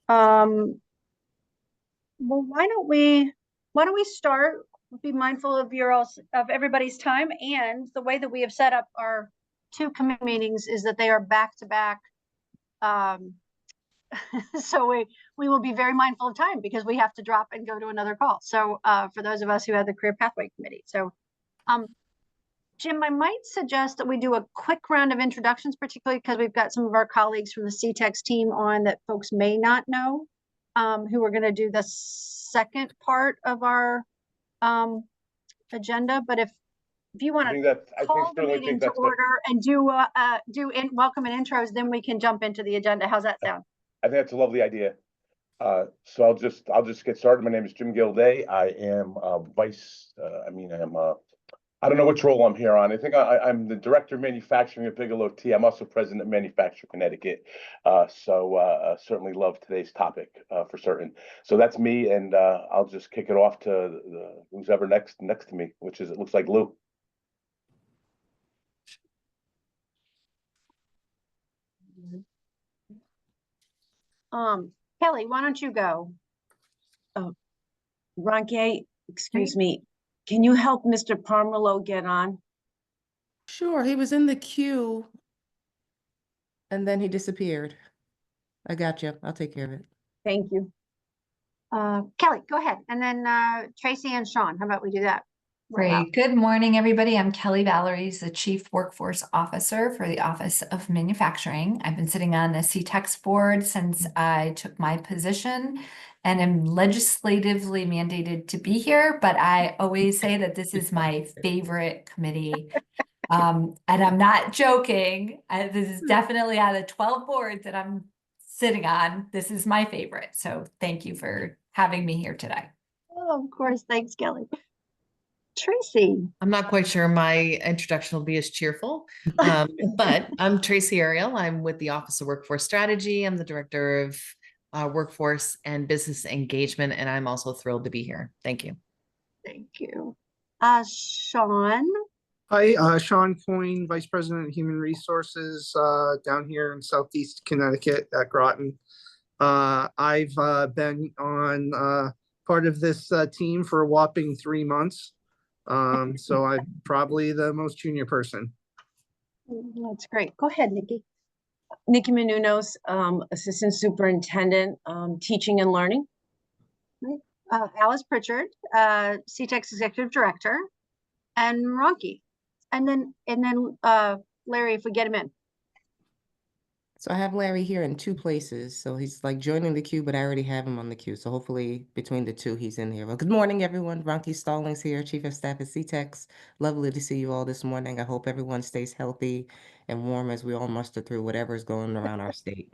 Well, why don't we start? Be mindful of of everybody's time, and the way that we have set up our two committee meetings is that they are back to back. So we will be very mindful of time because we have to drop and go to another call. So for those of us who have the Career Pathway Committee. So Jim, I might suggest that we do a quick round of introductions, particularly because we've got some of our colleagues from the CTECS team on that folks may not know, who are going to do the second part of our agenda. But if you want to call the meeting to order and do welcome and intros, then we can jump into the agenda. How's that sound? I think that's a lovely idea. So I'll just get started. My name is Jim Gilday. I am I don't know which role I'm here on. I think I'm the Director of Manufacturing at Bigelow Tea. I'm also President of Manufacture Connecticut. Certainly love today's topic for certain. So that's me, and I'll just kick it off to who's ever next to me, which is, it looks like Lou. Kelly, why don't you go? Oh, Ronke, excuse me. Can you help Mr. Parmelo get on? Sure, he was in the queue and then he disappeared. I got you. I'll take care of it. Thank you. Kelly, go ahead. And then Tracy and Sean, how about we do that? Great. Good morning, everybody. I'm Kelly Valeries, the Chief Workforce Officer for the Office of Manufacturing. I've been sitting on the CTECS board since I took my position and am legislatively mandated to be here, but I always say that this is my favorite committee. And I'm not joking. This is definitely out of 12 boards that I'm sitting on. This is my favorite. So thank you for having me here today. Oh, of course. Thanks, Kelly. Tracy. I'm not quite sure my introduction will be as cheerful, but I'm Tracy Ariel. I'm with the Office of Workforce Strategy. I'm the Director of Workforce and Business Engagement, and I'm also thrilled to be here. Thank you. Thank you. Sean. Hi, Sean Coyne, Vice President of Human Resources down here in Southeast Connecticut at Groton. I've been on part of this team for a whopping 3 months. So I'm probably the most junior person. That's great. Go ahead, Nikki. Nikki Menounos, Assistant Superintendent, Teaching and Learning. Alice Pritchard, CTECS Executive Director, and Ronke. And then Larry, if we get him in. So I have Larry here in 2 places. So he's like joining the queue, but I already have him on the queue. So hopefully between the 2, he's in here. Well, good morning, everyone. Ronke Stallings here, Chief of Staff at CTECS. Lovely to see you all this morning. I hope everyone stays healthy and warm as we all muster through whatever is going around our state.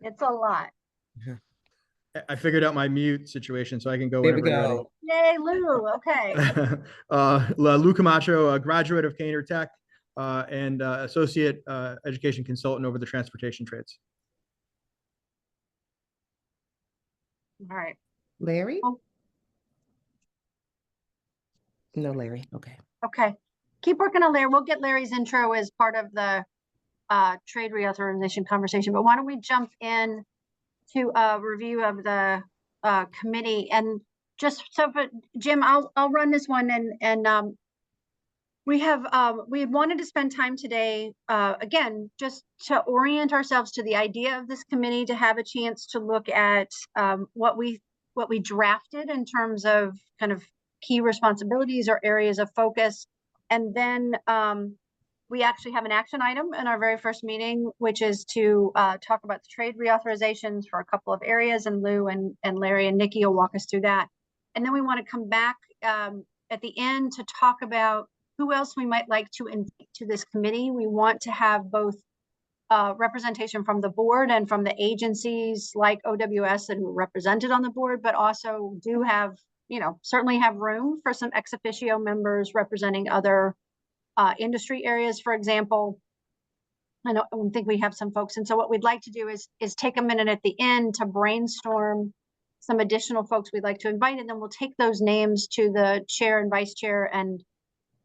It's a lot. I figured out my mute situation, so I can go There whenever we you're go. Yay, Lou. Okay. Lou Camacho, a graduate of Kaner Tech and Associate Education Consultant over the transportation trades. All right. Larry? Oh. No, Larry. Okay. Okay. Keep working on Larry. We'll get Larry's intro as part of the trade reauthorization conversation. But why don't we jump in to a review of the committee, and just so for Jim, I'll run this one, and we wanted to spend time today again just to orient ourselves to the idea of this committee, to have a chance to look at what we drafted in terms of kind of key responsibilities or areas of focus, and then we actually have an action item in our very first meeting, which is to talk about the trade reauthorizations for a couple of areas, and Lou and Larry and Nikki will walk us through that. And then we want to come back at the end to talk about who else we might like to invite to this committee. We want to have both representation from the board and from the agencies like OWS and who are represented on the board, but also do have, certainly have room for some ex officio members representing other industry areas, for example. I think we have some folks. And so what we'd like to do is take a minute at the end to brainstorm some additional folks we'd like to invite, and then we'll take those names to the chair and vice chair, and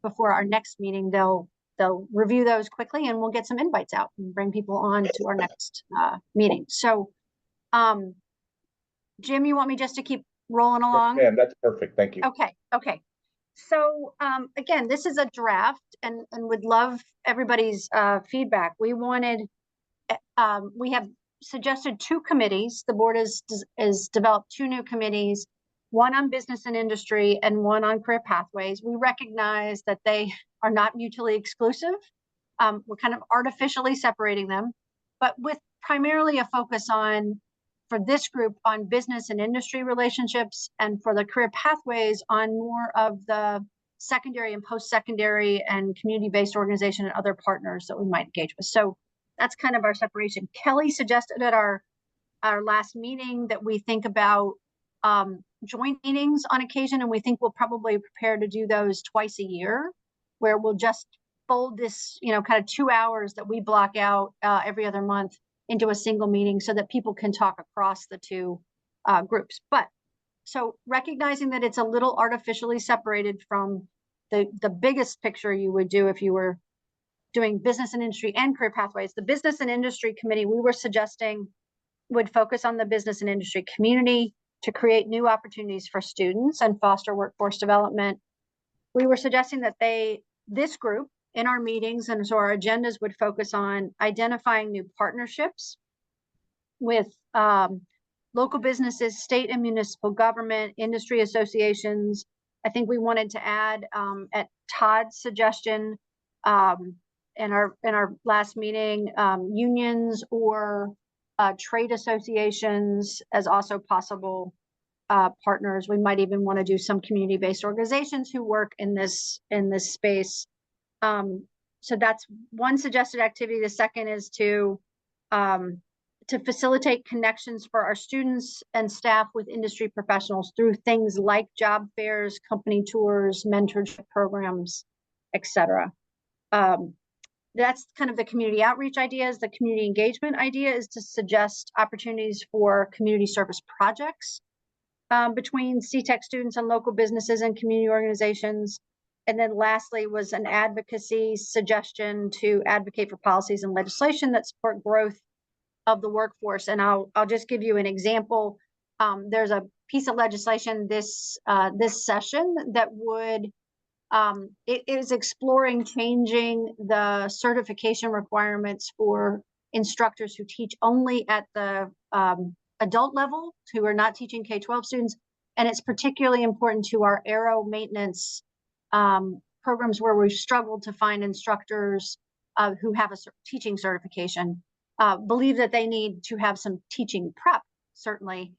before our next meeting, they'll review those quickly, and we'll get some invites out and bring people on to our next meeting. So Jim, you want me just to keep rolling along? And that's perfect. Thank you. Okay. So again, this is a draft and would love everybody's feedback. We have suggested 2 committees. The board has developed 2 new committees, one on business and industry and one on career pathways. We recognize that they are not mutually exclusive. We're kind of artificially separating them, but with primarily a focus on, for this group, on business and industry relationships, and for the career pathways on more of the secondary and post-secondary and community-based organization and other partners that we might engage with. So that's kind of our separation. Kelly suggested at our last meeting that we think about joint meetings on occasion, and we think we'll probably prepare to do those twice a year, where we'll just fold this, kind of 2 hours that we block out every other month into a single meeting so that people can talk across the 2 groups. But so recognizing that it's a little artificially separated from the biggest picture you would do if you were doing business and industry and career pathways, the business and industry committee we were suggesting would focus on the business and industry community to create new opportunities for students and foster workforce development. We were suggesting that this group in our meetings, and so our agendas would focus on identifying new partnerships with local businesses, state and municipal government, industry associations. I think we wanted to add at Todd's suggestion in our last meeting, unions or trade associations as also possible partners. We might even want to do some community-based organizations who work in this space. So that's one suggested activity. The second is to facilitate connections for our students and staff with industry professionals through things like job fairs, company tours, mentorship programs, etc. That's kind of the community outreach ideas. The community engagement idea is to suggest opportunities for community service projects between CTECS students and local businesses and community organizations. And then lastly was an advocacy suggestion to advocate for policies and legislation that support growth of the workforce. And I'll just give you an example. There's a piece of legislation this session that would it is exploring changing the certification requirements for instructors who teach only at the adult level, who are not teaching K-12 students. And it's particularly important to our aero maintenance programs where we've struggled to find instructors who have a teaching certification. Believe that they need to have some teaching prep, certainly,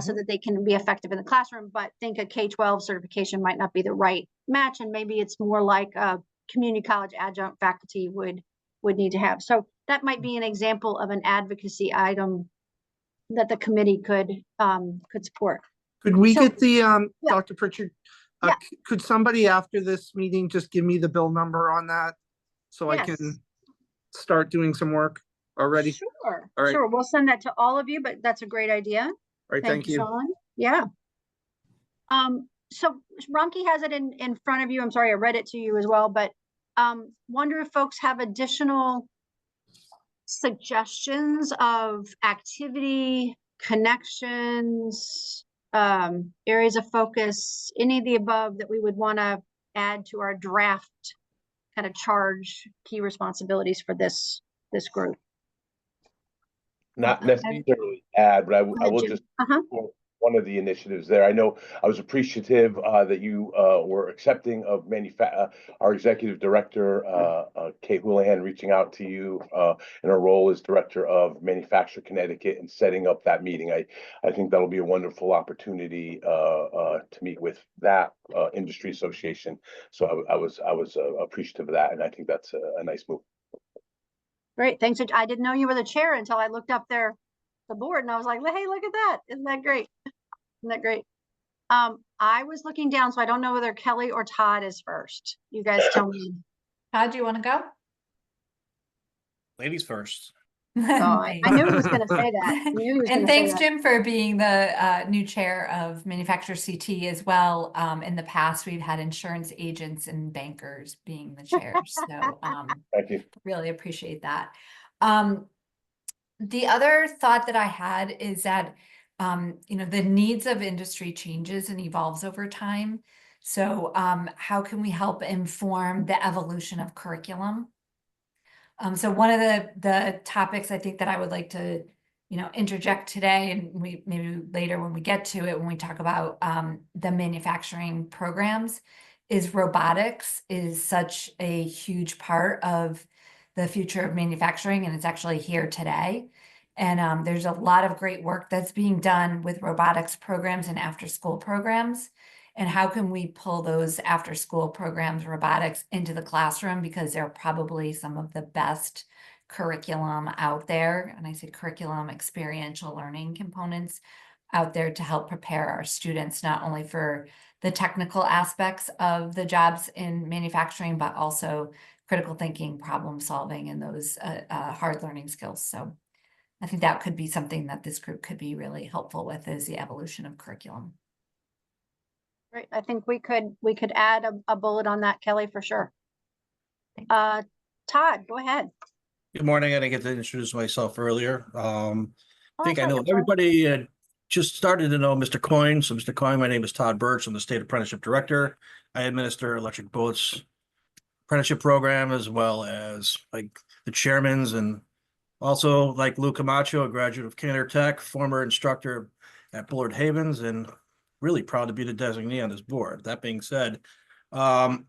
so that they can be effective in the classroom, but think a K-12 certification might not be the right match, and maybe it's more like a community college adjunct faculty would need to have. So that might be an example of an advocacy item that the committee could support. Could we So- get the, yeah. Dr. Pritchard, Yeah. could somebody after this meeting just give me the bill number on that? So I Yes. can start doing some work already? Sure, All right. sure. We'll send that to all of you, but that's a great idea. All right, Thank thank you, you. Sean. Yeah. So Ronki has it in front of you. I'm sorry, I read it to you as well, but wonder if folks have additional suggestions of activity, connections, areas of focus, any of the above that we would want to add to our draft kind of charge key responsibilities for this group. Not necessarily add, but I will Jim. just Uh-huh. one of the initiatives there. I know I was appreciative that you were accepting of our executive director, Kate Houlihan, reaching out to you in her role as director of Manufacture Connecticut and setting up that meeting. I think that'll be a wonderful opportunity to meet with that industry association. So I was appreciative of that, and I think that's a nice move. Great, thanks. I didn't know you were the chair until I looked up the board and I was like, hey, look at that. Isn't that great? Isn't that great? I was looking down, so I don't know whether Kelly or Todd is first. You guys tell me. Todd, do you want to go? Ladies first. Oh, I knew he was going to say that. I knew he was And gonna say thanks, that. Jim, for being the new chair of Manufacturer CT as well. In the past, we've had insurance agents and bankers being the chairs. So Thank you. really appreciate that. The other thought that I had is that, the needs of industry changes and evolves over time. So, how can we help inform the evolution of curriculum? So one of the topics I think that I would like to, interject today, and we maybe later when we get to it, when we talk about the manufacturing programs, is robotics is such a huge part of the future of manufacturing, and it's actually here today. And there's a lot of great work that's being done with robotics programs and after-school programs. And how can we pull those after-school programs, robotics, into the classroom? Because they're probably some of the best curriculum out there. And I say curriculum, experiential learning components out there to help prepare our students, not only for the technical aspects of the jobs in manufacturing, but also critical thinking, problem solving, and those hard learning skills. So I think that could be something that this group could be really helpful with, is the evolution of curriculum. Great. I think we could add a bullet on that, Kelly, for sure. Todd, go ahead. Good morning. I didn't get to introduce myself earlier. I think I that's know right, you're everybody just started to know Mr. Coyne. So Mr. Coyne, my name is Todd Birch. I'm the State Apprenticeship Director. I administer electric boats apprenticeship program, as well as like the chairman's, and also like Lou Camacho, a graduate of Cantor Tech, former instructor at Bullard Havens, and really proud to be the designee on this board. That being said, Alice,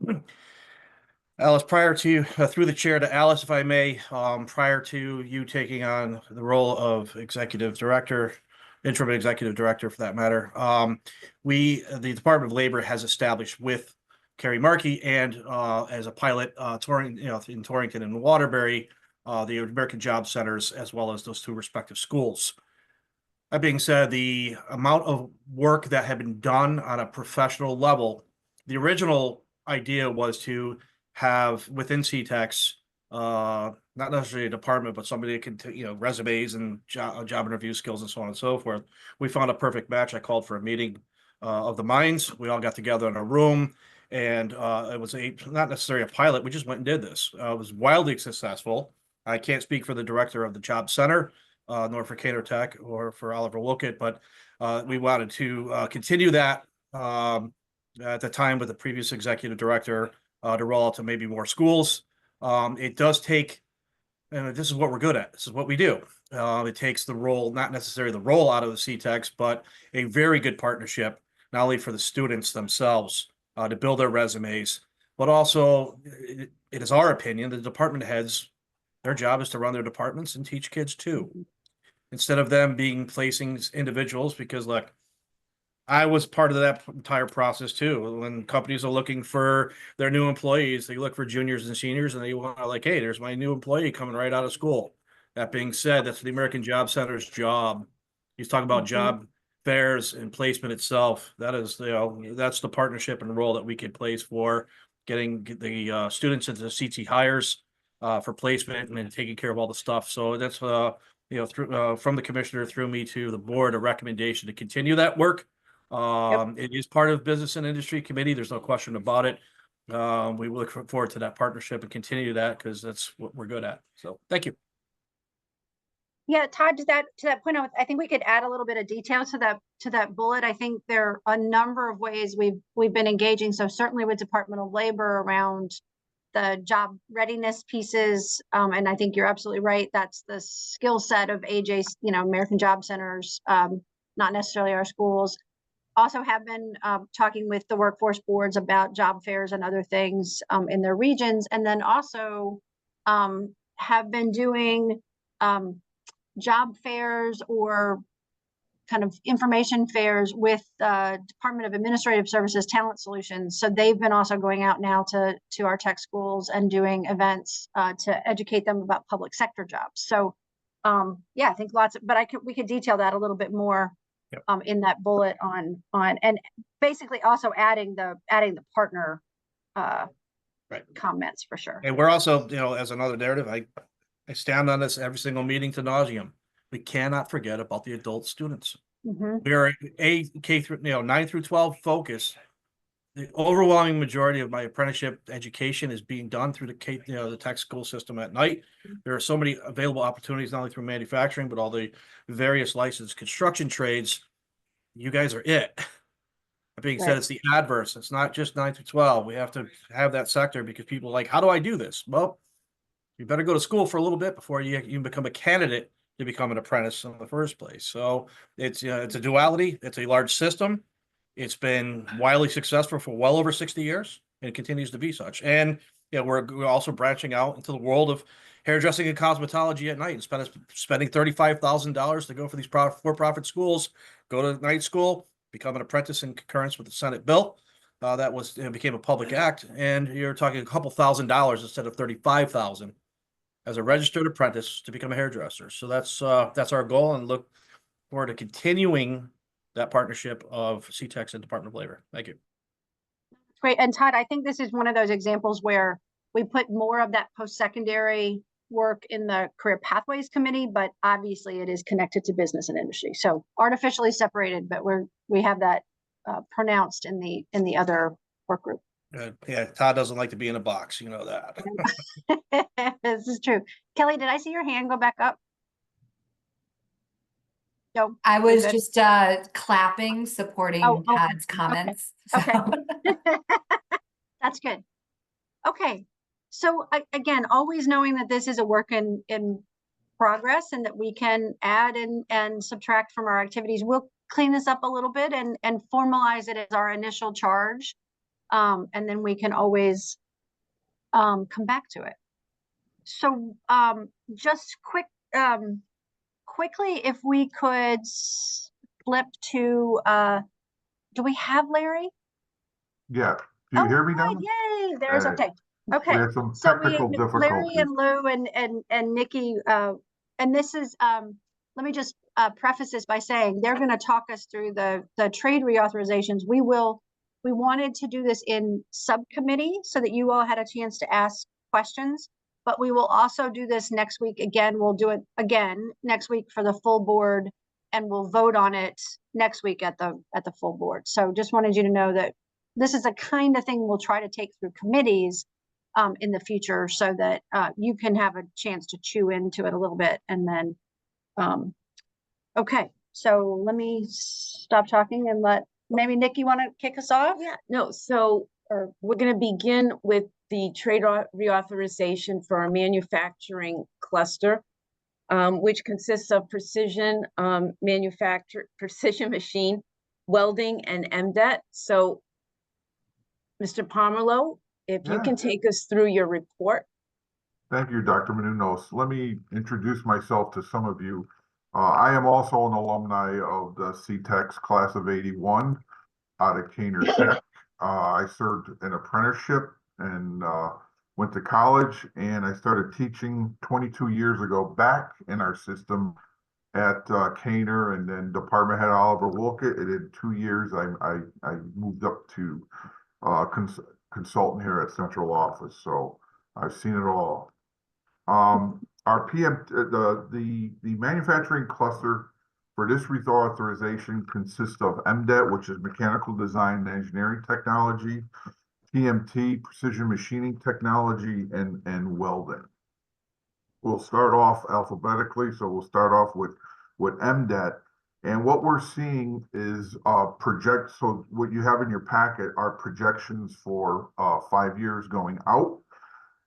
prior to, through the chair to Alice, if I may, prior to you taking on the role of executive director, interim executive director for that matter, the Department of Labor has established with Carrie Markey and as a pilot touring, in Torrington and Waterbury, the American Job Centers, as well as those two respective schools. That being said, the amount of work that had been done on a professional level, the original idea was to have within CTECS, not necessarily a department, but somebody that can, resumes and job interview skills and so on and so forth. We found a perfect match. I called for a meeting of the minds. We all got together in a room, and it was not necessarily a pilot. We just went and did this. It was wildly successful. I can't speak for the director of the job center, nor for Cantor Tech or for Oliver Wilkett, but we wanted to continue that at the time with the previous executive director to roll out to maybe more schools. It does take, and this is what we're good at. This is what we do. It takes the role, not necessarily the role out of the CTECS, but a very good partnership, not only for the students themselves to build their resumes, but also it is our opinion, the department heads, their job is to run their departments and teach kids too, instead of them being placing individuals, because look, I was part of that entire process too. When companies are looking for their new employees, they look for juniors and seniors, and they want like, hey, there's my new employee coming right out of school. That being said, that's the American Job Center's job. He's talking about job fairs and placement itself. That is, that's the partnership and role that we could place for getting the students into the CT hires for placement and then taking care of all the stuff. So that's through from the commissioner through me to the board, a recommendation to continue that work. It is part of Business and Industry Committee. There's no question about it. We look forward to that partnership and continue that because that's what we're good at. So thank you. Yeah, Todd, to that point, I think we could add a little bit of detail to that bullet. I think there are a number of ways we've been engaging. So certainly with Department of Labor around the job readiness pieces, and I think you're absolutely right. That's the skill set of AJ's, American Job Centers, not necessarily our schools. Also have been talking with the workforce boards about job fairs and other things in their regions, and then also have been doing job fairs or kind of information fairs with Department of Administrative Services Talent Solutions. So they've been also going out now to our tech schools and doing events to educate them about public sector jobs. So yeah, I think we could detail that a little bit more. Yep. In that bullet on and basically also adding the partner right. Comments for sure. And we're also, as another narrative, I stand on this every single meeting to nauseam. We cannot forget about the adult students. We are a K through 9 through 12 focus. the overwhelming majority of my apprenticeship education is being done through the tech school system at night. There are so many available opportunities, not only through manufacturing, but all the various licensed construction trades. You guys are it. That being said, Right. it's the adverse. It's not just 9 through 12. We have to have that sector because people are like, how do I do this? Well, you better go to school for a little bit before you become a candidate to become an apprentice in the first place. So it's a duality. It's a large system. It's been wildly successful for well over 60 years and continues to be such. And we're also branching out into the world of hairdressing and cosmetology at night and spending $35,000 to go for these for-profit schools, go to night school, become an apprentice in concurrence with the Senate bill. That became a public act, and you're talking a couple $1,000s instead of 35,000 as a registered apprentice to become a hairdresser. So that's our goal, and look forward to continuing that partnership of CTECS and Department of Labor. Thank you. Great. And Todd, I think this is one of those examples where we put more of that post-secondary work in the Career Pathways Committee, but obviously it is connected to business and industry. So artificially separated, but we have that pronounced in the other work group. Yeah, Todd doesn't like to be in a box. You know that. This is true. Kelly, did I see your hand go back up? No. I you're was good. just clapping, supporting Oh, okay. Todd's comments. Okay. So- That's good. Okay. So again, always knowing that this is a work in progress and that we can add and subtract from our activities. We'll clean this up a little bit and formalize it as our initial charge. And then we can always come back to it. So just quickly, if we could flip to, do we have Larry? Yeah, do you hear me now? Good. Yay, there's Hey, okay. We Okay, had some so technical Larry difficulties. and Lou and Nikki, and this is, let me just preface this by saying they're going to talk us through the trade reauthorizations. We wanted to do this in subcommittee so that you all had a chance to ask questions, but we will also do this next week again. We'll do it again next week for the full board, and we'll vote on it next week at the full board. So just wanted you to know that this is the kind of thing we'll try to take through committees in the future so that you can have a chance to chew into it a little bit. And then, okay, so let me stop talking and let maybe Nick, you want to kick us off? Yeah, no, so we're going to begin with the trade reauthorization for our manufacturing cluster, which consists of precision precision machine, welding, and MDET. So, Mr. Pomerleau, if you can take us through your report. Thank you, Dr. Menounos. Let me introduce myself to some of you. I am also an alumni of the CTECS class of 81 out of Caner Tech. I served an apprenticeship and went to college, and I started teaching 22 years ago back in our system at Caner, and then Department Head Oliver Wolcott. It did 2 years. I moved up to consultant here at central office, so I've seen it all. Our PM, the manufacturing cluster for this reauthorization consists of MDET, which is mechanical design and engineering technology, TMT, precision machining technology, and welding. We'll start off alphabetically, so we'll start off with MDET. And what we're seeing is so what you have in your packet are projections for 5 years going out.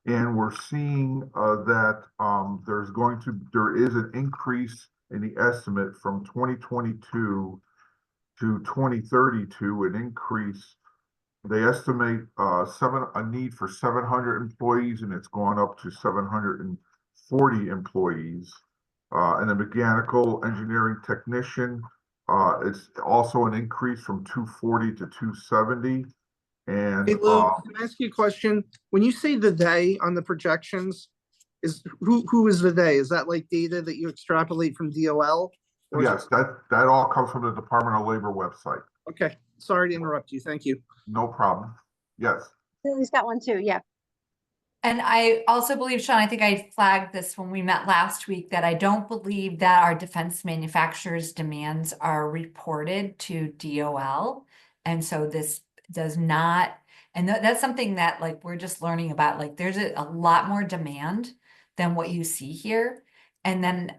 And we're seeing that there is an increase in the estimate from 2022 to 2032, an increase. They estimate a need for 700 employees, and it's gone up to 740 employees. And a mechanical engineering technician, it's also an increase from 240 to 270. And Hey, Lou, can I ask you a question? When you say the they on the projections, is who is the they? Is that like data that you extrapolate from DOL? yes, that all comes from the Department of Labor website. Okay, sorry to interrupt you. Thank you. No problem. Yes. Lily's got one too, yeah. And I also believe, Sean, I think I flagged this when we met last week, that I don't believe that our defense manufacturers' demands are reported to DOL. And so this does not, and that's something that like we're just learning about. Like there's a lot more demand than what you see here. And then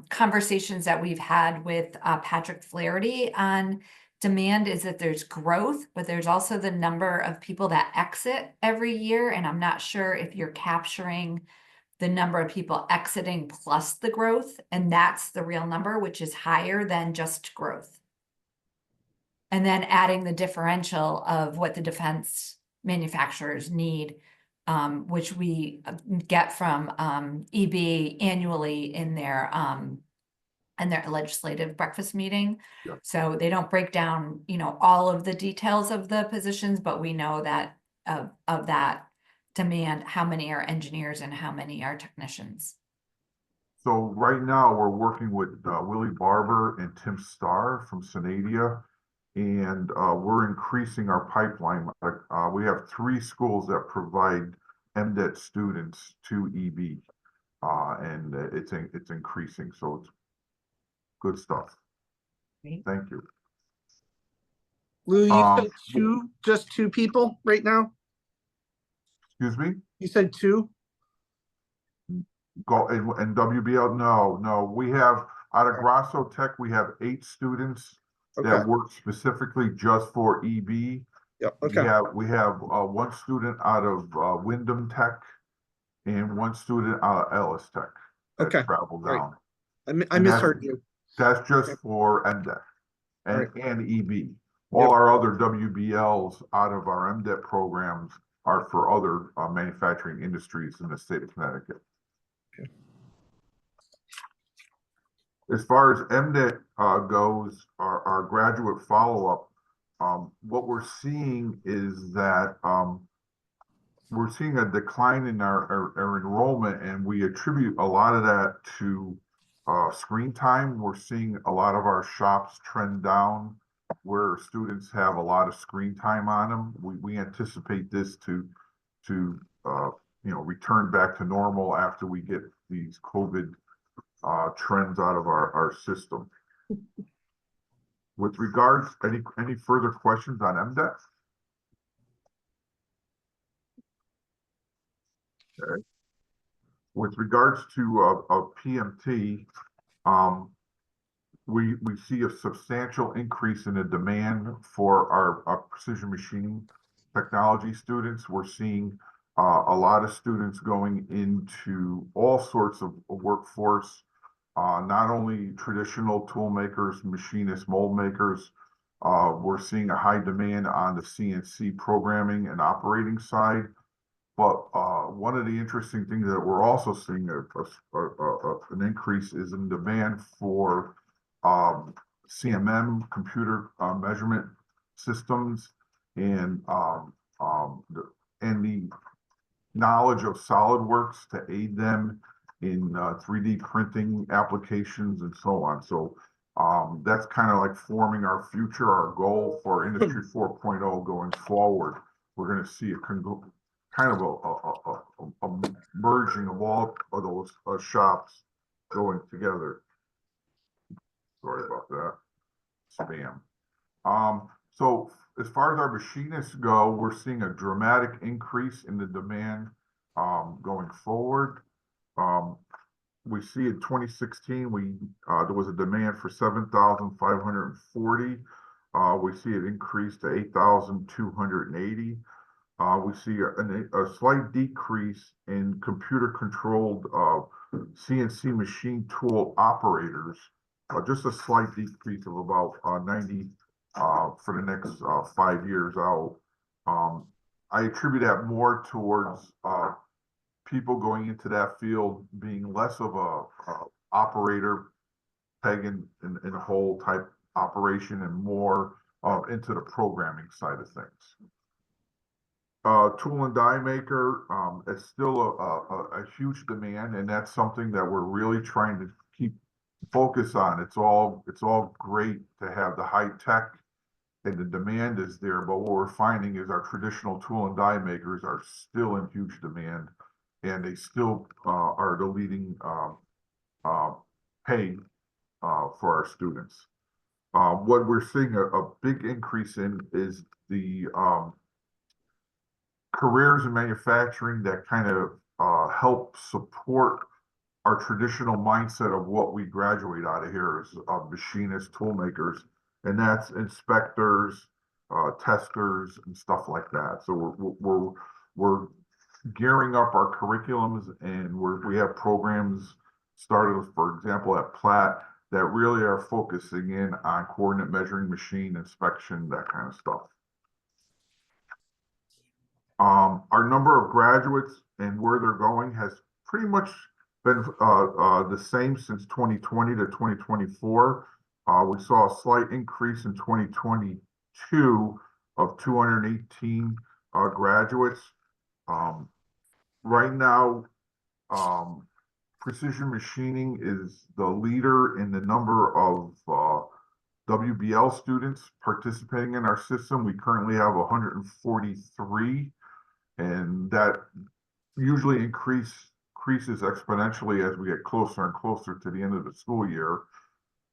conversations that we've had with Patrick Flaherty on demand is that there's growth, but there's also the number of people that exit every year. And I'm not sure if you're capturing the number of people exiting plus the growth. And that's the real number, which is higher than just growth. And then adding the differential of what the defense manufacturers need, which we get from EB annually in their legislative breakfast meeting. Yeah. So they don't break down, you know, all of the details of the positions, but we know that of that demand, how many are engineers and how many are technicians. So right now, we're working with Willie Barber and Tim Starr from Synadia, and we're increasing our pipeline. We have 3 schools that provide MDET students to EB, and it's increasing, so it's good stuff. Great. Thank you. Lou, you said just 2 people right now? Excuse me? You said 2? Go and WBL? No, we have out of Grasso Tech, we have 8 students Okay. that work specifically just for EB. Yeah, okay. We have 1 student out of Wyndham Tech and 1 student out of Ellis Tech that Okay, travel great. down. I And misheard you. That's just for MDET and EB. All Yep. our other WBLs out of our MDET programs are for other manufacturing industries in the state of Connecticut. Okay. As far as MDET goes, our graduate follow-up, what we're seeing is that we're seeing a decline in our enrollment, and we attribute a lot of that to screen time. We're seeing a lot of our shops trend down where students have a lot of screen time on them. We anticipate this to return back to normal after we get these COVID trends out of our system. With regards, any further questions on MDET? Okay. With regards to PMT, we see a substantial increase in the demand for our precision machining technology students. We're seeing a lot of students going into all sorts of workforce, not only traditional tool makers, machinists, mold makers. We're seeing a high demand on the CNC programming and operating side. But one of the interesting things that we're also seeing an increase is in demand for CMM, computer measurement systems, and the knowledge of SolidWorks to aid them in 3D printing applications and so on. So that's kind of like forming our future, our goal for Industry 4.0 going forward. We're going to see a kind of a merging of all of those shops going together. Sorry about that. Spam. So as far as our machinists go, we're seeing a dramatic increase in the demand going forward. We see in 2016, there was a demand for 7,540. We see it increase to 8,280. We see a slight decrease in computer-controlled CNC machine tool operators, just a slight decrease of about 90 for the next 5 years out. I attribute that more towards people going into that field being less of a operator, peg in a hole type operation, and more into the programming side of things. Tool and die maker is still a huge demand, and that's something that we're really trying to keep focus on. It's all great to have the high tech, and the demand is there, but what we're finding is our traditional tool and die makers are still in huge demand, and they still are the leading pay for our students. What we're seeing a big increase in is the careers in manufacturing that kind of help support our traditional mindset of what we graduate out of here as machinists, tool makers, and that's inspectors, testers, and stuff like that. So we're gearing up our curriculums, and we have programs started, for example, at Platt that really are focusing in on coordinate measuring machine inspection, that kind of stuff. Our number of graduates and where they're going has pretty much been the same since 2020 to 2024. We saw a slight increase in 2022 of 218 graduates. Right now, precision machining is the leader in the number of WBL students participating in our system. We currently have 143, and that usually increases exponentially as we get closer and closer to the end of the school year.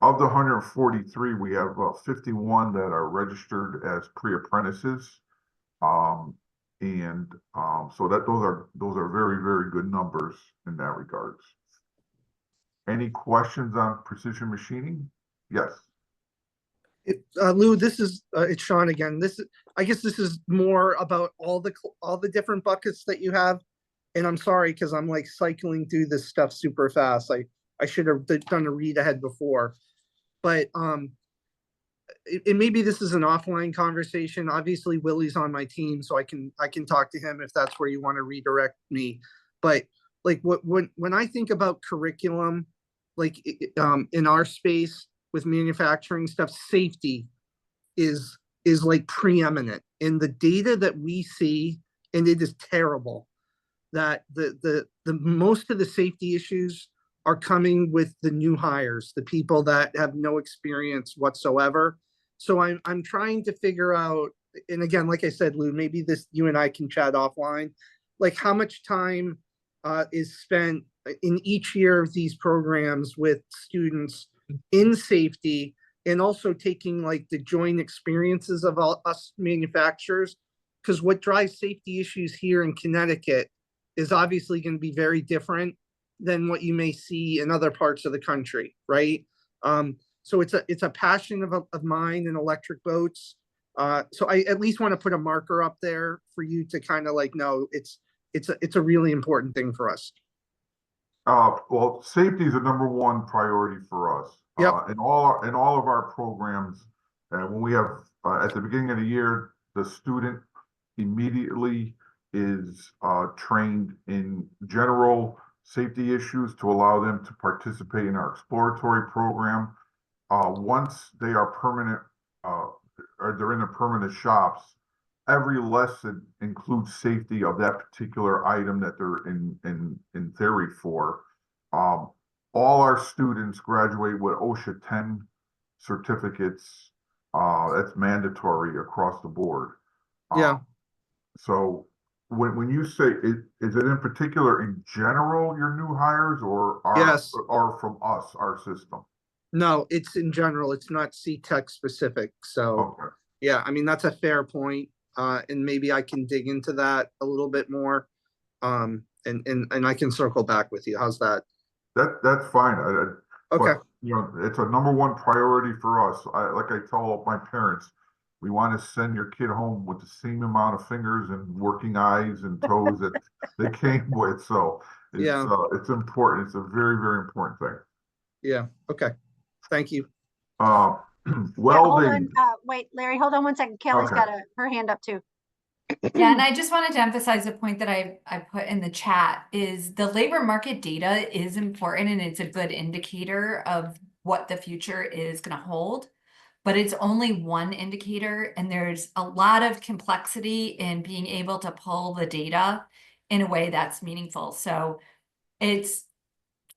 Of the 143, we have 51 that are registered as pre-apprentices. So those are very, very good numbers in that regards. Any questions on precision machining? Yes. Lou, this is it's Sean again. I guess this is more about all the different buckets that you have. And I'm sorry, because I'm like cycling through this stuff super fast. I should have done a read ahead before, but maybe this is an offline conversation. Obviously, Willie's on my team, so I can talk to him if that's where you want to redirect me. But like when I think about curriculum, like in our space with manufacturing stuff, safety is like preeminent in the data that we see, and it is terrible that the most of the safety issues are coming with the new hires, the people that have no experience whatsoever. So I'm trying to figure out, and again, like I said, Lou, maybe you and I can chat offline, like how much time is spent in each year of these programs with students in safety, and also taking like the joint experiences of us manufacturers, because what drives safety issues here in Connecticut is obviously going to be very different than what you may see in other parts of the country, right? So it's a passion of mine in electric boats. So I at least want to put a marker up there for you to kind of like know it's a really important thing for us. Well, safety is the #1 priority for us. Yep. In all of our programs, when we have at the beginning of the year, the student immediately is trained in general safety issues to allow them to participate in our exploratory program. Once they are permanent, or they're in the permanent shops, every lesson includes safety of that particular item that they're in theory for. All our students graduate with OSHA 10 certificates. That's mandatory across the board. Yeah. So when you say is it in particular in general your new hires, or Yes. are from us, our system? No, it's in general. It's not CTECS specific. So Okay. yeah, I mean, that's a fair point. And maybe I can dig into that a little bit more. And I can circle back with you. How's that? That's fine. Okay. But, you know, it's a #1 priority for us. Like I tell my parents, we want to send your kid home with the same amount of fingers and working eyes and toes that they came with. So it's important. It's a very, very important thing. Yeah. Okay. Thank you. Welding. Wait, Larry, hold on one second. Kelly's Okay. got her hand up too. Yeah, and I just wanted to emphasize a point that I put in the chat is the labor market data is important, and it's a good indicator of what the future is going to hold, but it's only one indicator, and there's a lot of complexity in being able to pull the data in a way that's meaningful. So it's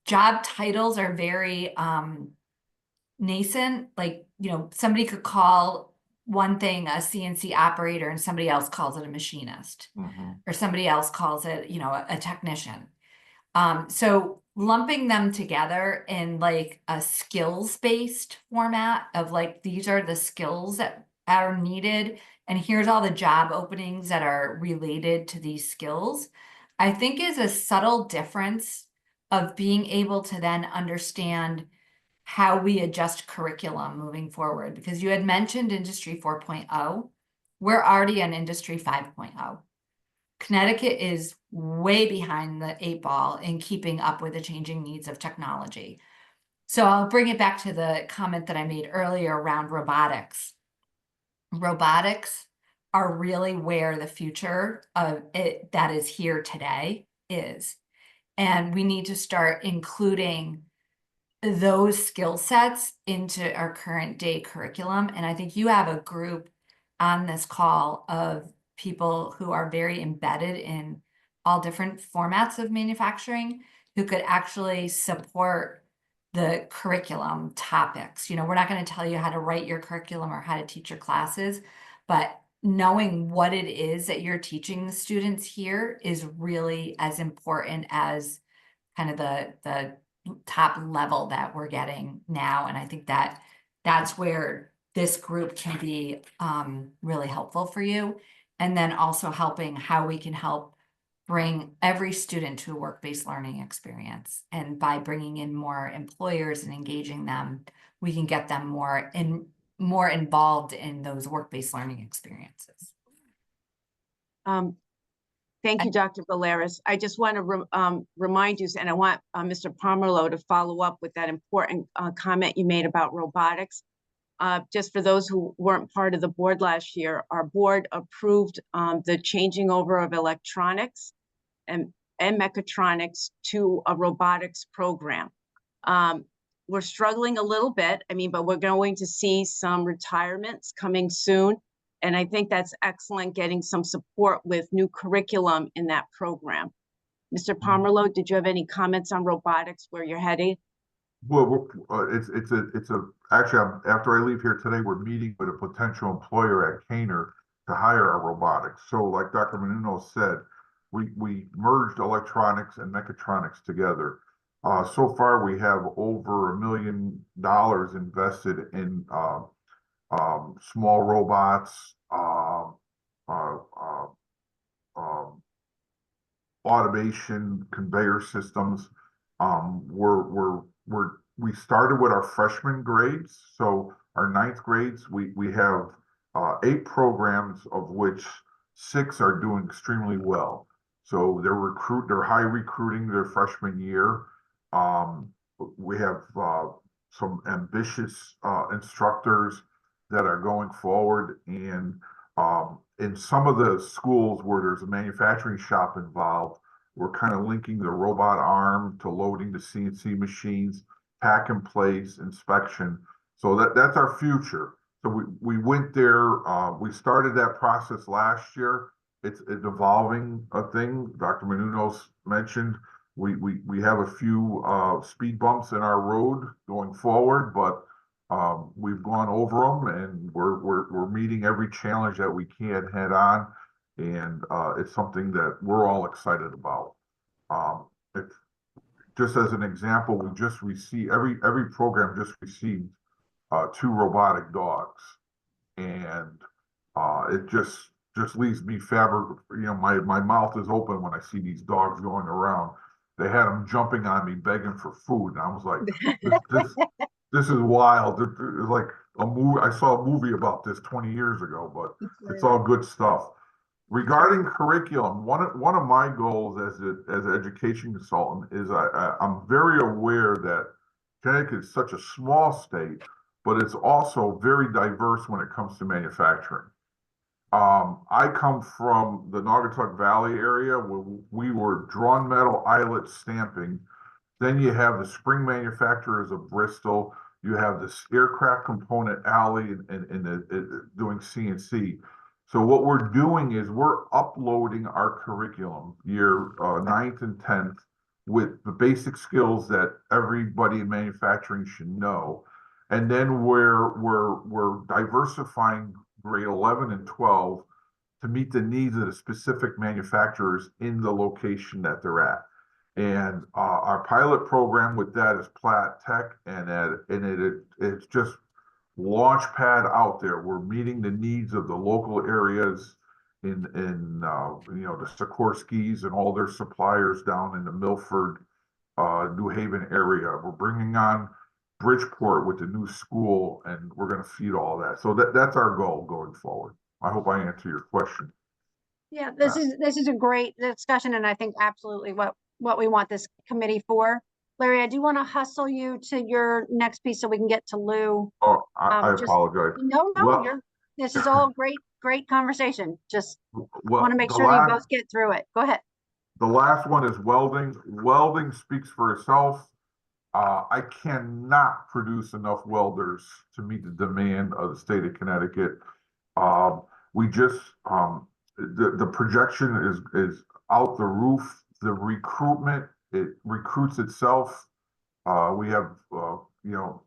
job titles are very nascent. Like, you know, somebody could call one thing a CNC operator and somebody else calls it a machinist, or somebody else calls it, you know, a technician. So lumping them together in like a skills-based format of like, these are the skills that are needed, and here's all the job openings that are related to these skills, I think is a subtle difference of being able to then understand how we adjust curriculum moving forward. Because you had mentioned Industry 4.0, we're already in Industry 5.0. Connecticut is way behind the 8 ball in keeping up with the changing needs of technology. So I'll bring it back to the comment that I made earlier around robotics. Robotics are really where the future of it that is here today is. And we need to start including those skill sets into our current day curriculum. And I think you have a group on this call of people who are very embedded in all different formats of manufacturing who could actually support the curriculum topics. You know, we're not going to tell you how to write your curriculum or how to teach your classes, but knowing what it is that you're teaching the students here is really as important as kind of the top level that we're getting now. And I think that that's where this group can be really helpful for you. And then also helping how we can help bring every student to a work-based learning experience. And by bringing in more employers and engaging them, we can get them more involved in those work-based learning experiences. Thank you, Dr. Valeris. I just want to remind you, and I want Mr. Pomerleau to follow up with that important comment you made about robotics. Just for those who weren't part of the board last year, our board approved the changing over of electronics and mechatronics to a robotics program. We're struggling a little bit, but we're going to see some retirements coming soon. And I think that's excellent, getting some support with new curriculum in that program. Mr. Pomerleau, did you have any comments on robotics, where you're heading? Well, actually, after I leave here today, we're meeting with a potential employer at Caner to hire our robotics. So like Dr. Menounos said, we merged electronics and mechatronics together. So far, we have over $1 million invested in small robots, automation, conveyor systems. We started with our freshman grades. So our 9th grades, we have 8 programs, of which 6 are doing extremely well. So they're high recruiting their freshman year. We have some ambitious instructors that are going forward, and in some of the schools where there's a manufacturing shop involved, we're kind of linking the robot arm to loading the CNC machines, pack and place, inspection. So that's our future. So we went there. We started that process last year. It's an evolving thing. Dr. Menounos mentioned we have a few speed bumps in our road going forward, but we've gone over them, and we're meeting every challenge that we can head on, and it's something that we're all excited about. Just as an example, we just received every program just received 2 robotic dogs, and it just leaves me my mouth is open when I see these dogs going around. They had them jumping on me, begging for food, and I was like, this is wild. It's like a movie. I saw a movie about this 20 years ago, but it's all good stuff. Regarding curriculum, one of my goals as an education consultant is I'm very aware that Connecticut is such a small state, but it's also very diverse when it comes to manufacturing. I come from the Naugatuck Valley area, where we were drawn metal eyelet stamping. Then you have the spring manufacturers of Bristol. You have this aircraft component alley and doing CNC. So what we're doing is we're uploading our curriculum year 9th and 10th with the basic skills that everybody in manufacturing should know. And then we're diversifying grade 11 and 12 to meet the needs of the specific manufacturers in the location that they're at. And our pilot program with that is Platt Tech, and it's just launch pad out there. We're meeting the needs of the local areas in the Sikorskis and all their suppliers down in the Milford, New Haven area. We're bringing on Bridgeport with the new school, and we're going to feed all that. So that's our goal going forward. I hope I answer your question. Yeah, this is a great discussion, and I think absolutely what we want this committee for. Larry, I do want to hustle you to your next piece so we can get to Lou. Oh, I Just- apologize. No, Well- this is all great conversation. Just Well, want to make the sure you last- both get through it. Go ahead. The last one is welding. Welding speaks for itself. I cannot produce enough welders to meet the demand of the state of Connecticut. We just the projection is out the roof. The recruitment, it recruits itself. We have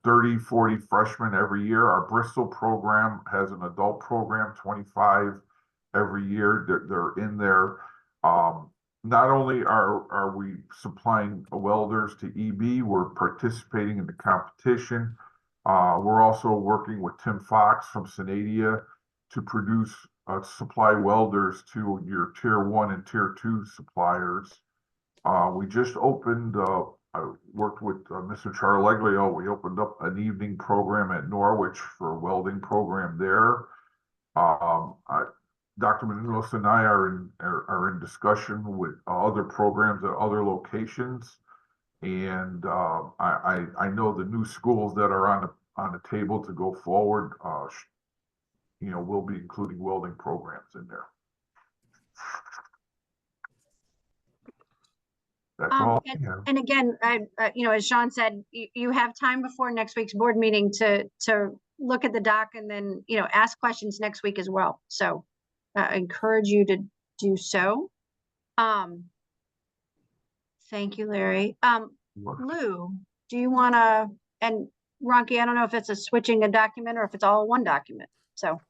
30, 40 freshmen every year. Our Bristol program has an adult program, 25 every year. They're in there. Not only are we supplying welders to EB, we're participating in the competition. We're also working with Tim Fox from Synadia to produce supply welders to your tier 1 and tier 2 suppliers. We just opened, I worked with Mr. Charleglio. We opened up an evening program at Norwich for a welding program there. Dr. Menounos and I are in discussion with other programs at other locations, and I know the new schools that are on the table to go forward. We'll be including welding programs in there. That's all. And again, as Sean said, you have time before next week's board meeting to look at the doc and then, ask questions next week as well. So I encourage you to do so. Thank you, Larry. Lou, do you want to, and Ronki, I don't know if it's switching a document or if it's all one document. So.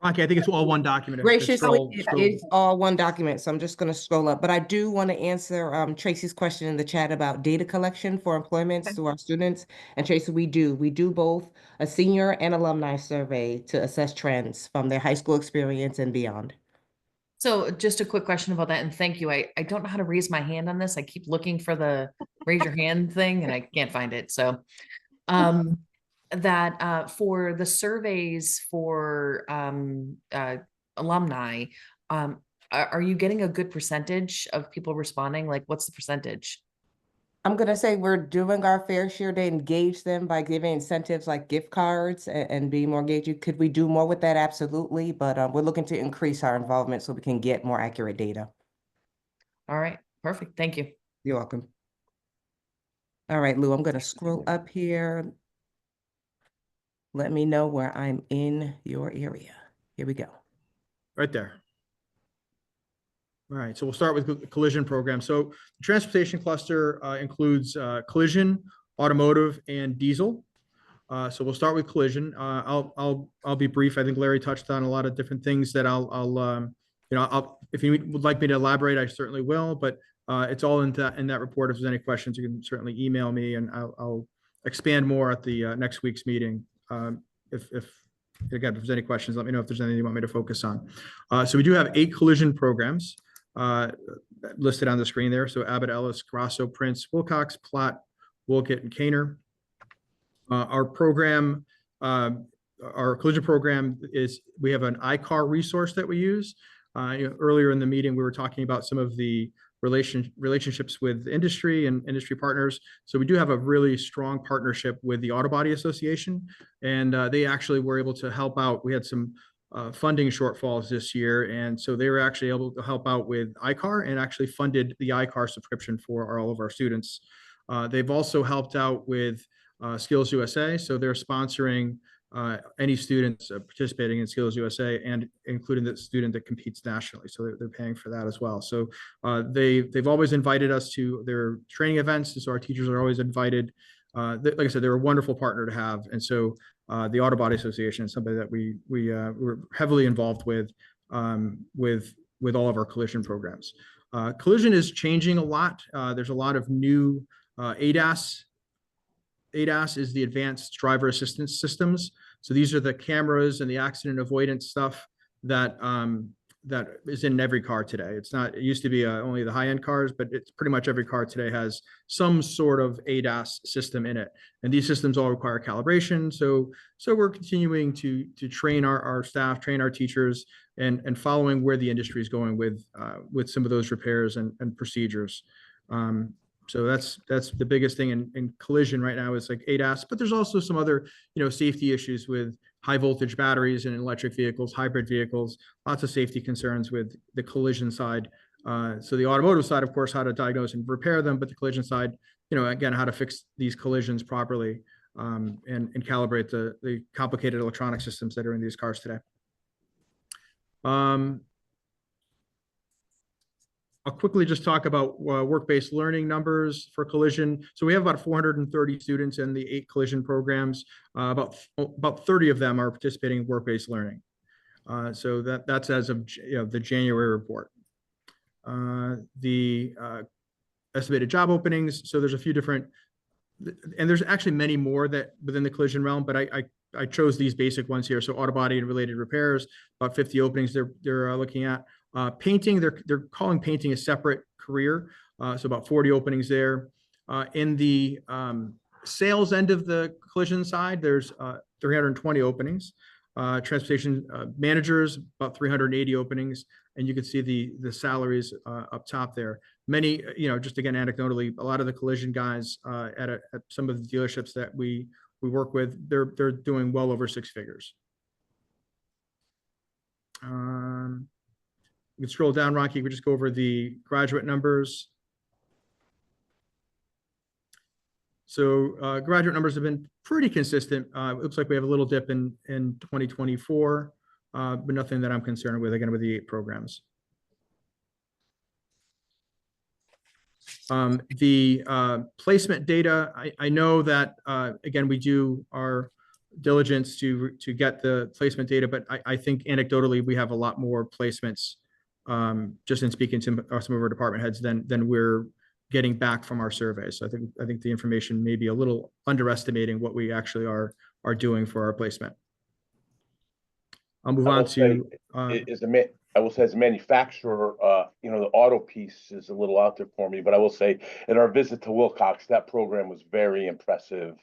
Okay, I think it's all one document. Graciously, it's all one document, so I'm just going to scroll up. But I do want to answer Tracy's question in the chat about data collection for employment to our students. And Tracy, we do both a senior and alumni survey to assess trends from their high school experience and beyond. So just a quick question about that, and thank you. I don't know how to raise my hand on this. I keep looking for the raise your hand thing and I can't find it. So that for the surveys for alumni, are you getting a good percentage of people responding? Like, what's the percentage? I'm going to say we're doing our fair share to engage them by giving incentives like gift cards and being more engaging. Could we do more with that? Absolutely. But we're looking to increase our involvement so we can get more accurate data. All right. Perfect. Thank you. You're welcome. All right, Lou, I'm going to scroll up here. Let me know where I'm in your area. Here we go. Right there. All right, so we'll start with the collision program. So the transportation cluster includes collision, automotive, and diesel. So we'll start with collision. I'll be brief. I think Larry touched on a lot of different things that if you would like me to elaborate, I certainly will. But it's all in that report. If there's any questions, you can certainly email me, and I'll expand more at the next week's meeting. If there's any questions, let me know if there's anything you want me to focus on. So we do have 8 collision programs listed on the screen there. So Abbott, Ellis, Grasso, Prince, Wilcox, Platt, Wolcott, and Kaner. Our program, our collision program we have an iCar resource that we use. Earlier in the meeting, we were talking about some of the relationships with industry and industry partners. So we do have a really strong partnership with the Auto Body Association, and they actually were able to help out. We had some funding shortfalls this year, and so they were actually able to help out with iCar and actually funded the iCar subscription for all of our students. They've also helped out with Skills USA, so they're sponsoring any students participating in Skills USA, and including the student that competes nationally. So they're paying for that as well. So they've always invited us to their training events, and so our teachers are always invited. Like I said, they're a wonderful partner to have, and so the Auto Body Association is somebody that we're heavily involved with all of our collision programs. Collision is changing a lot. There's a lot of new ADAS. ADAS is the Advanced Driver Assistance Systems. So these are the cameras and the accident avoidance stuff that that is in every car today. It's not, it used to be only the high-end cars, but it's pretty much every car today has some sort of ADAS system in it. And these systems all require calibration. So we're continuing to train our staff, train our teachers, and following where the industry is going with some of those repairs and procedures. So that's the biggest thing in collision right now is like ADAS, but there's also some other, safety issues with high voltage batteries and electric vehicles, hybrid vehicles, lots of safety concerns with the collision side. So the automotive side, of course, how to diagnose and repair them, but the collision side, again, how to fix these collisions properly and calibrate the complicated electronic systems that are in these cars today. I'll quickly just talk about work-based learning numbers for collision. So we have about 430 students in the 8 collision programs. About 30 of them are participating in work-based learning. So that's as of the January report. The estimated job openings. So there's a few different, and there's actually many more that within the collision realm, but I chose these basic ones here. So auto body and related repairs, about 50 openings they're looking at. Painting, they're calling painting a separate career. So about 40 openings there. In the sales end of the collision side, there's 320 openings. Transportation managers, about 380 openings. And you can see the salaries up top there. Many, just again, anecdotally, a lot of the collision guys at some of the dealerships that we work with, they're doing well over 6 figures. You can scroll down, Rocky. We just go over the graduate numbers. So graduate numbers have been pretty consistent. It looks like we have a little dip in 2024, but nothing that I'm concerned with, again, with the 8 programs. The placement data, I know that, again, we do our diligence to get the placement data, but I think anecdotally we have a lot more placements just in speaking to some of our department heads than we're getting back from our surveys. So I think the information may be a little underestimating what we actually are doing for our placement. I'll move on to. I will say as a manufacturer, the auto piece is a little out there for me, but I will say in our visit to Wilcox, that program was very impressive.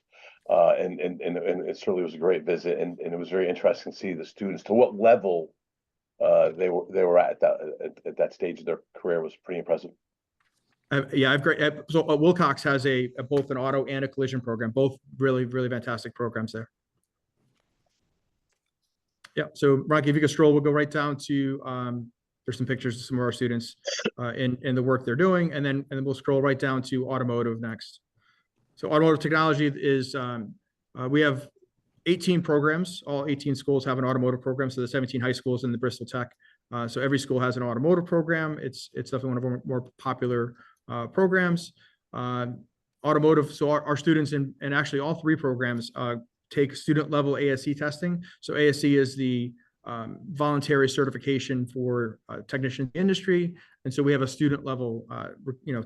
And it certainly was a great visit, and it was very interesting to see the students to what level they were at that stage of their career. Was pretty impressive. Yeah, I've great. So Wilcox has both an auto and a collision program, both really, really fantastic programs there. Yeah, so Rocky, if you could scroll, we'll go right down to, there's some pictures of some of our students in the work they're doing, and then we'll scroll right down to automotive next. So automotive technology is, we have 18 programs. All 18 schools have an automotive program. So the 17 high schools in the Bristol Tech. So every school has an automotive program. It's definitely one of our more popular programs. Automotive, so our students in actually all 3 programs take student level ASE testing. So ASE is the voluntary certification for technician industry. And so we have a student level,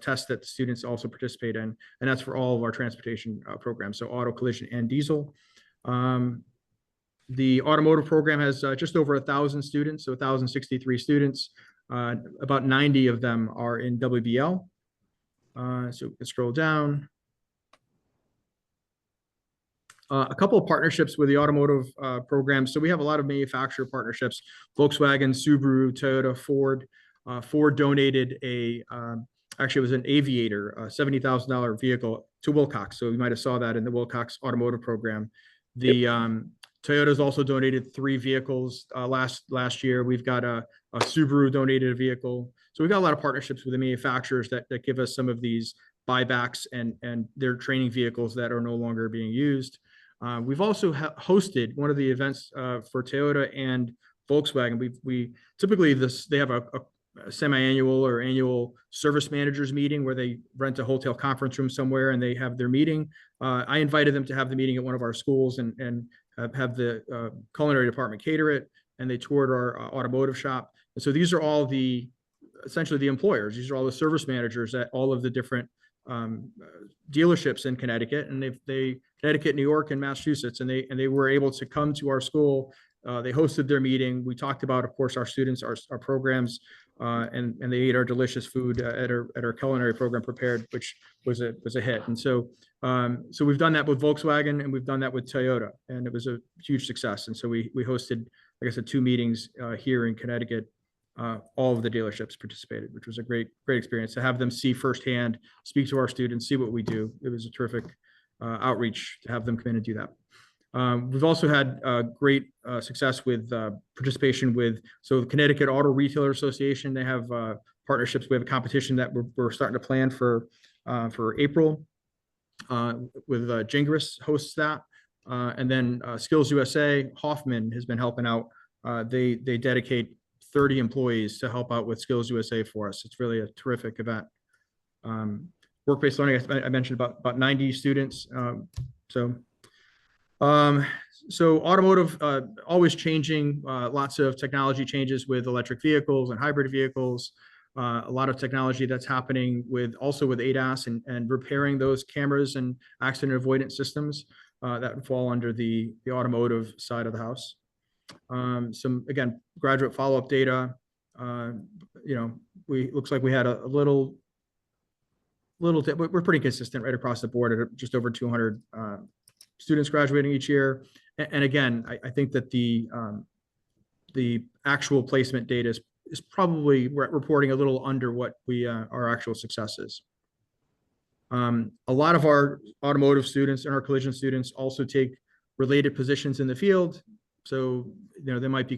test that students also participate in, and that's for all of our transportation programs. So auto, collision, and diesel. The automotive program has just over 1,000 students, so 1,063 students. About 90 of them are in WBL. So we can scroll down. A couple of partnerships with the automotive program. So we have a lot of manufacturer partnerships: Volkswagen, Subaru, Toyota, Ford. Ford donated actually it was an Aviator, a $70,000 vehicle to Wilcox. So you might have saw that in the Wilcox automotive program. The Toyota's also donated 3 vehicles last year. We've got a Subaru donated a vehicle. So we've got a lot of partnerships with the manufacturers that give us some of these buybacks and their training vehicles that are no longer being used. We've also hosted one of the events for Toyota and Volkswagen. We typically they have a semi-annual or annual service managers meeting where they rent a hotel conference room somewhere and they have their meeting. I invited them to have the meeting at one of our schools and have the culinary department cater it, and they toured our automotive shop. And so these are all the essentially the employers. These are all the service managers at all of the different dealerships in Connecticut, and Connecticut, New York, and Massachusetts, and they were able to come to our school. They hosted their meeting. We talked about, of course, our students, our programs, and they ate our delicious food at our culinary program prepared, which was a hit. And so we've done that with Volkswagen, and we've done that with Toyota, and it was a huge success. And so we hosted, like I said, 2 meetings here in Connecticut. All of the dealerships participated, which was a great experience to have them see firsthand, speak to our students, see what we do. It was a terrific outreach to have them come in and do that. We've also had great success with participation with, so the Connecticut Auto Retailer Association. They have partnerships. We have a competition that we're starting to plan for April with Gingras hosts that. And then Skills USA, Hoffman has been helping out. They dedicate 30 employees to help out with Skills USA for us. It's really a terrific event. Work-based learning, I mentioned about 90 students. So automotive, always changing, lots of technology changes with electric vehicles and hybrid vehicles. A lot of technology that's happening also with ADAS and repairing those cameras and accident avoidance systems that would fall under the automotive side of the house. Some, again, graduate follow-up data. Looks like we had a little, we're pretty consistent right across the board at just over 200 students graduating each year. And again, I think that the actual placement data is probably reporting a little under what our actual success is. A lot of our automotive students and our collision students also take related positions in the field. So, they might be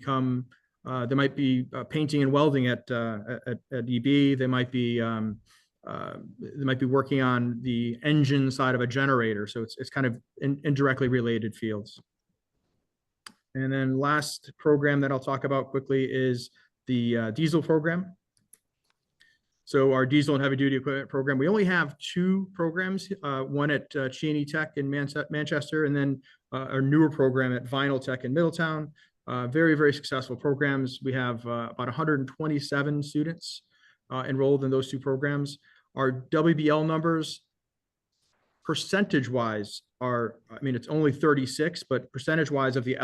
painting and welding at EB. They might be working on the engine side of a generator. So it's kind of indirectly related fields. And then last program that I'll talk about quickly is the diesel program. So our diesel and heavy duty equipment program, we only have 2 programs, one at CTECS in Manchester, and then our newer program at Vinyl Tech in Middletown. Very, very successful programs. We have about 127 students enrolled in those 2 programs. Our WBL numbers, percentage-wise, it's only 36, but percentage-wise of the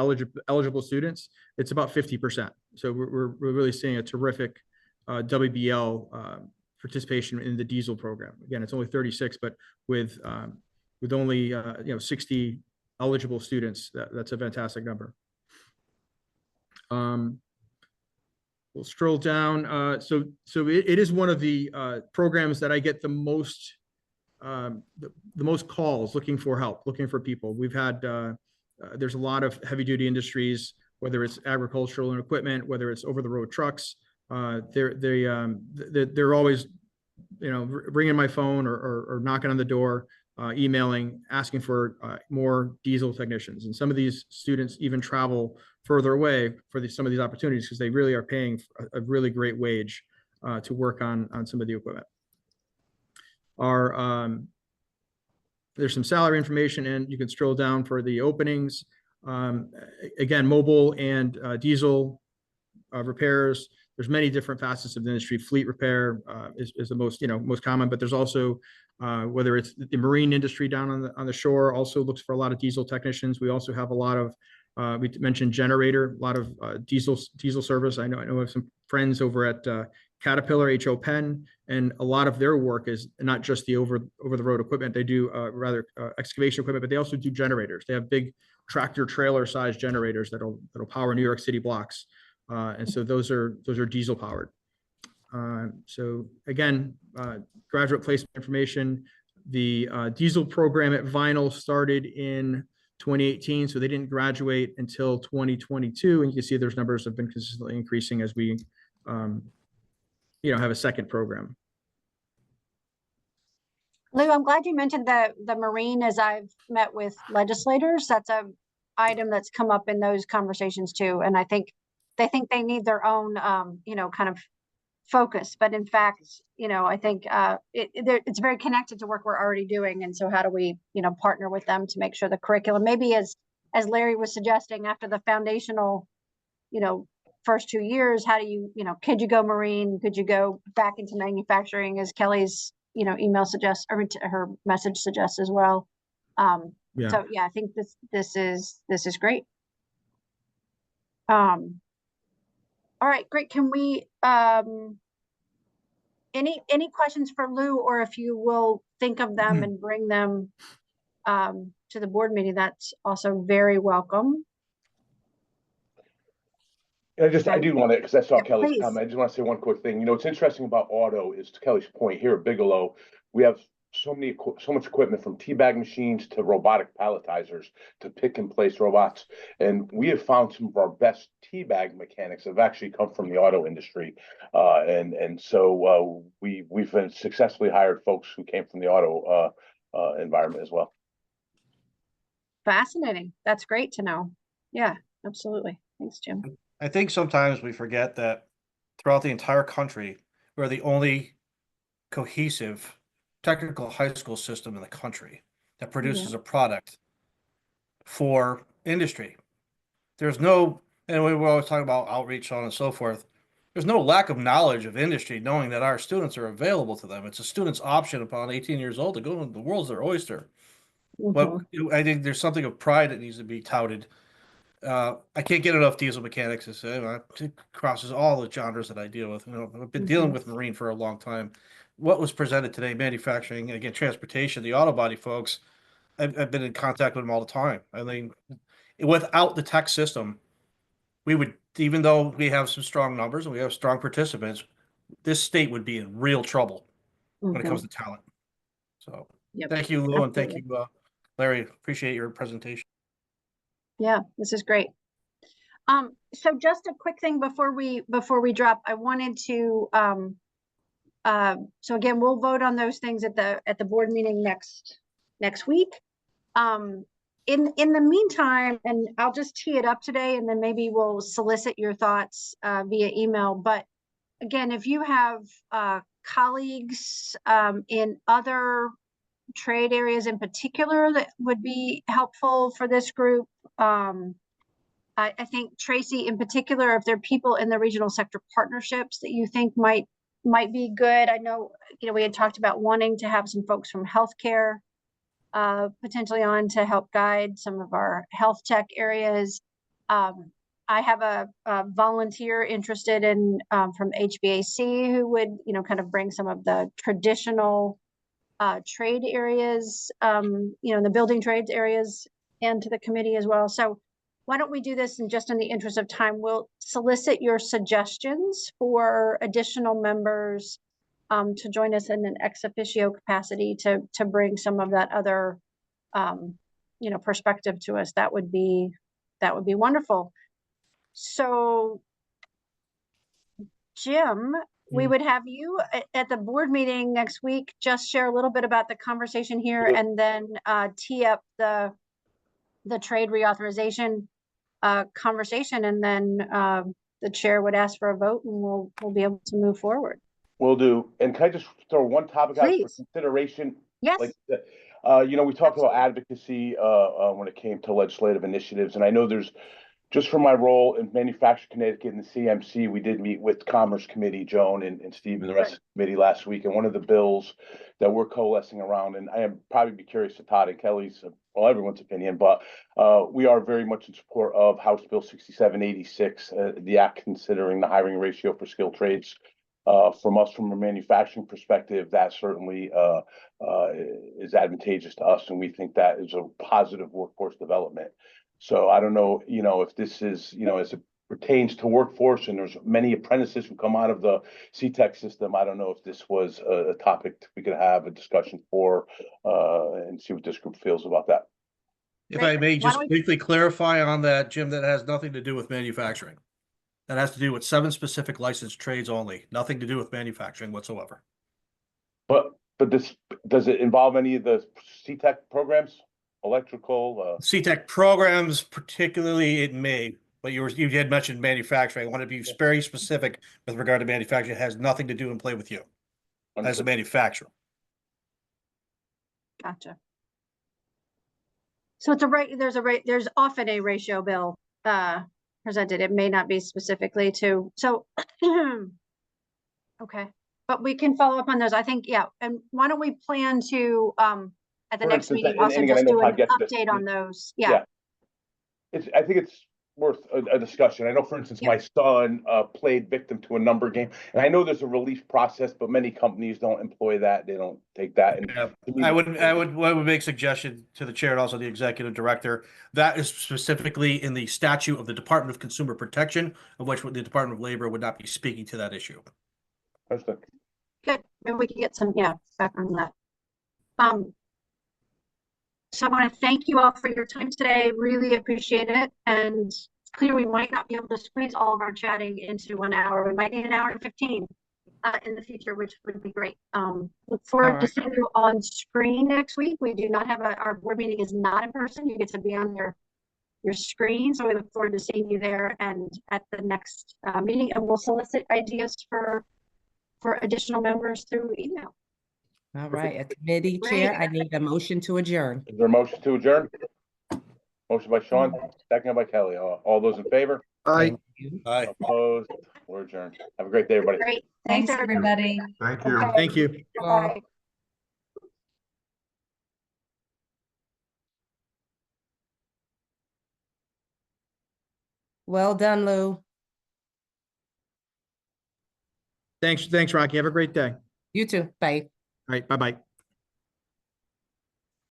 eligible students, it's about 50%. So we're really seeing a terrific WBL participation in the diesel program. Again, it's only 36, but with only 60 eligible students, that's a fantastic number. We'll scroll down. So it is one of the programs that I get the most calls looking for help, looking for people. We've had there's a lot of heavy duty industries, whether it's agricultural and equipment, whether it's over the road trucks. They're always ringing my phone or knocking on the door, emailing, asking for more diesel technicians. And some of these students even travel further away for some of these opportunities because they really are paying a really great wage to work on some of the equipment. There's some salary information, and you can scroll down for the openings. Again, mobile and diesel repairs. There's many different facets of the industry. Fleet repair is the most common, but there's also whether it's the marine industry down on the shore also looks for a lot of diesel technicians. We also have a lot of we mentioned generator, a lot of diesel service. I know I have some friends over at Caterpillar, H.O. Penn, and a lot of their work is not just the over the road equipment. They do excavation equipment, but they also do generators. They have big tractor trailer size generators that'll power New York City blocks. And so those are diesel powered. So again, graduate placement information. The diesel program at Vinyl started in 2018, so they didn't graduate until 2022. And you can see those numbers have been consistently increasing as we, have a second program. Lou, I'm glad you mentioned the marine, as I've met with legislators. That's a item that's come up in those conversations too. And I think they need their own, kind of focus. But in fact, I think it's very connected to work we're already doing. And so how do we, partner with them to make sure the curriculum, maybe as Larry was suggesting, after the foundational, first 2 years, how do you, could you go marine? Could you go back into manufacturing, as Kelly's, email suggests, or her message suggests as well. Yeah. So yeah, I think this is great. All right, great. Can we, any questions for Lou, or if you will think of them and bring them to the board meeting, that's also very welcome. I do want to, because I saw Yeah, Kelly's please. comment, I just want to say one quick thing. What's interesting about auto is, to Kelly's point, here at Bigelow, we have so much equipment, from teabag machines to robotic palletizers to pick and place robots. And we have found some of our best teabag mechanics have actually come from the auto industry. So we've been successfully hired folks who came from the auto environment as well. Fascinating. That's great to know. Yeah, absolutely. Thanks, Jim. I think sometimes we forget that throughout the entire country, we're the only cohesive technical high school system in the country that produces a product for industry. There's no, and we were always talking about outreach, so on and so forth. There's no lack of knowledge of industry, knowing that our students are available to them. It's a student's option upon 18 years old to go into the world's their oyster. But I think there's something of pride that needs to be touted. I can't get enough diesel mechanics to say, it crosses all the genres that I deal with. I've been dealing with marine for a long time. What was presented today, manufacturing, again, transportation, the auto body folks, I've been in contact with them all the time. I mean, without the tech system, we would, even though we have some strong numbers and we have strong participants, this state would be in real trouble when it comes to talent. So thank you, Lou, and thank you, Larry. Appreciate your presentation. Yeah, this is great. So just a quick thing before we drop, I wanted to, so again, we'll vote on those things at the board meeting next week. In the meantime, and I'll just tee it up today, and then maybe we'll solicit your thoughts via email. But again, if you have colleagues in other trade areas in particular that would be helpful for this group, I think, Tracy, in particular, if there are people in the regional sector partnerships that you think might be good. I know, we had talked about wanting to have some folks from healthcare potentially on to help guide some of our health tech areas. I have a volunteer interested in from HVAC who would, kind of bring some of the traditional trade areas, in the building trades areas, into the committee as well. So why don't we do this, and just in the interest of time, we'll solicit your suggestions for additional members to join us in an ex officio capacity to bring some of that other, perspective to us. That would be wonderful. So, Jim, we would have you at the board meeting next week. Just share a little bit about the conversation here, and then tee up the trade reauthorization conversation, and then the chair would ask for a vote, and we'll be able to move forward. Will do. And can I just throw one topic out for consideration? Yes. Like, we talked about advocacy when it came to legislative initiatives, and I know there's, just from my role in Manufacturing Connecticut and the CMC, we did meet with Commerce Committee, Joan and Steve and the rest of the committee last week. And one of the bills that we're coalescing around, and I am probably be curious to Todd and Kelly's, well, everyone's opinion, but we are very much in support of House Bill 6786, the act considering the hiring ratio for skilled trades. From a manufacturing perspective, that certainly is advantageous to us, and we think that is a positive workforce development. So I don't know, if this is, as it pertains to workforce, and there's many apprentices who come out of the CTECS system. I don't know if this was a topic we could have a discussion for and see what this group feels about that. If I may just briefly clarify on that, Jim, that has nothing to do with manufacturing. That has to do with 7 specific licensed trades only, nothing to do with manufacturing whatsoever. But this, does it involve any of the CTEC programs? Electrical, CTEC programs, particularly, it may, but you had mentioned manufacturing. I want to be very specific with regard to manufacturing. It has nothing to do and play with you as a manufacturer. Gotcha. So it's there's often a ratio bill presented. It may not be specifically to, so, okay, but we can follow up on those. I think, yeah, and why don't we plan to, at the For next instance, meeting, and also again, I just know do an Todd gets this. update on those, yeah. Yeah. I think it's worth a discussion. I know, for instance, Yep. my son played victim to a number game, and I know there's a relief process, but many companies don't employ that. They don't take that. And Yeah, to me, I would make suggestion to the chair and also the executive director. That is specifically in the statute of the Department of Consumer Protection, of which the Department of Labor would not be speaking to that issue. Understood. Good, and we can get some, yeah, back on that. So I want to thank you all for your time today. Really appreciate it. And it's clear we might not be able to squeeze all of our chatting into 1 hour. We might need an hour and 15 in the future, which would be great. Look forward to seeing you on screen next week. We do not have our board meeting is not in person. You get to be on your screen. So we look forward to seeing you there and at the next meeting. And we'll solicit ideas for additional members through email. All right, a committee chair, I need a motion to adjourn. Is there a motion to adjourn? Motion by Sean, second by Kelly. All those in favor? Aye. Aye. Opposed? We're adjourned. Have a great day, everybody. Great. Thanks, everybody. Thank you. Okay. Thank you. Bye. Well done, Lou. Thanks, Rocky. Have a great day. All You too. Bye. right, bye-bye.